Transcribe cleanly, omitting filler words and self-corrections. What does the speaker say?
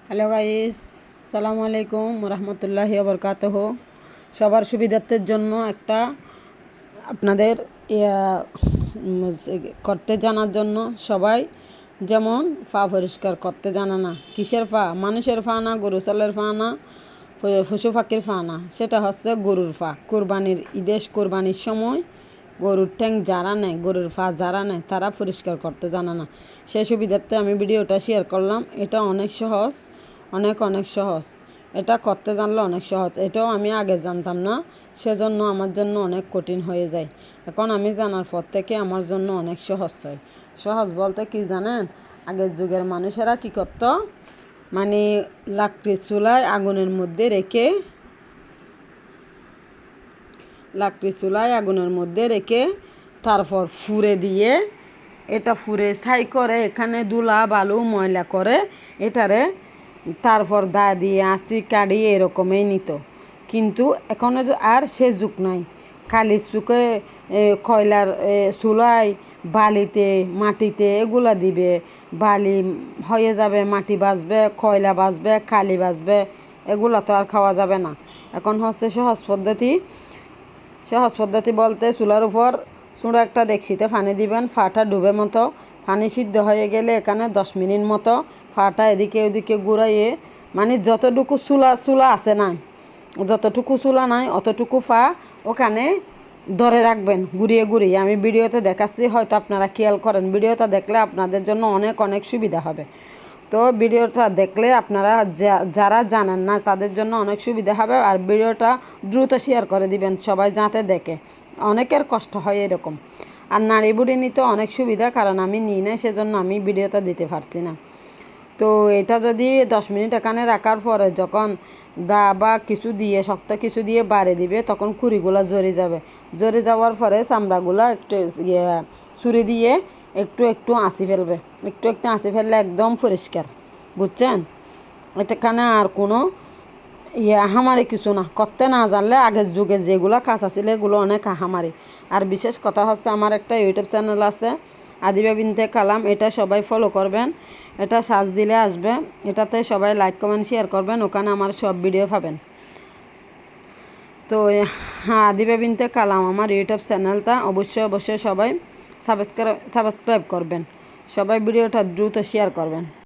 Hello guys, সালামু আলাইকুম রহমতুল্লাহি বরকাতহ। সবার সুবিধার্থের জন্য একটা আপনাদের করতে জানার জন্য সবাই যেমন পা পরিষ্কার করতে জানে না, কিসের পা? মানুষের পা না, গরু ছাগলের পা না, পশু পাখির পা না, সেটা হচ্ছে গরুর পা। কোরবানির সময় গরুর ঠ্যাং যারা নেয়, গরুর পা যারা নেয়, তারা পরিষ্কার করতে জানে না। সেই সুবিধার্থে আমি ভিডিওটা শেয়ার করলাম। এটা অনেক সহজ, অনেক সহজ। এটা করতে জানলে অনেক সহজ। এটাও আমি আগে জানতাম না, সেজন্য আমার জন্য অনেক কঠিন হয়ে যায়। এখন আমি জানার পর থেকে আমার জন্য অনেক সহজ হয়। সহজ বলতে কি জানেন? আগের যুগের মানুষেরা কি করত, মানে লাকড়ির চুলায় আগুনের মধ্যে রেখে তারপর ফুরে ছাই করে, এখানে ধুলা বালু ময়লা করে এটারে তারপর দা দিয়ে আঁচি কাটিয়ে এরকমই নিত। কিন্তু এখন আর সে যুগ নাই। খালি চুকে কয়লার চুলায় বালিতে মাটিতে এগুলা দিবে, বালি হয়ে যাবে, মাটি বাজবে, কয়লা বাজবে, কালি বাজবে, এগুলা তো আর খাওয়া যাবে না। এখন হচ্ছে সহজ পদ্ধতি বলতে চুলার উপর চূড়া একটা ডেকচিতে পানি দিবেন, ফাটা ডুবে মতো পানি সিদ্ধ হয়ে গেলে এখানে 10 মিনিট মতো ফাটা এদিকে ওদিকে ঘুরাইয়ে, মানে যতটুকু চুলা আছে না, যতটুকু চুলা নাই অতটুকু ফা ওখানে ধরে রাখবেন ঘুরিয়ে। আমি ভিডিওতে দেখাচ্ছি, হয়তো আপনারা খেয়াল করেন। ভিডিওটা দেখলে আপনাদের জন্য অনেক সুবিধা হবে। তো ভিডিওটা দেখলে আপনারা যারা জানেন না তাদের জন্য অনেক সুবিধা হবে। আর ভিডিওটা দ্রুত শেয়ার করে দিবেন সবাই যাতে দেখে। অনেকের কষ্ট হয় এরকম। আর নাড়ি বুড়ি নিতে অনেক সুবিধা, কারণ আমি নিই না, সেজন্য আমি ভিডিওটা দিতে পারছি না। তো এটা যদি 10 মিনিট এখানে রাখার পরে যখন দা বা কিছু দিয়ে, শক্ত কিছু দিয়ে বাড়ি দিবে, তখন কুড়িগুলো জ্বরে যাওয়ার পরে চামড়াগুলো একটু ছুরি দিয়ে একটু আঁচি ফেলবে। একটু আঁচি ফেললে একদম পরিষ্কার, বুঝছেন? এখানে আর কোনো হামারি কিছু না। করতে না জানলে আগের যুগে যেগুলো কাঁচা ছিল এগুলো অনেক হামারি। আর বিশেষ কথা হচ্ছে, আমার একটা ইউটিউব চ্যানেল আছে, আদিবা বিনতে কালাম। এটা সবাই ফলো করবেন। এটা সার্চ দিলে আসবে। এটাতে সবাই লাইক কমেন্ট শেয়ার করবেন, ওখানে আমার সব ভিডিও পাবেন। তো আদিবা বিনতে কালাম আমার ইউটিউব চ্যানেলটা অবশ্যই সবাই সাবস্ক্রাইব করবেন। সবাই ভিডিওটা দ্রুত শেয়ার করবেন।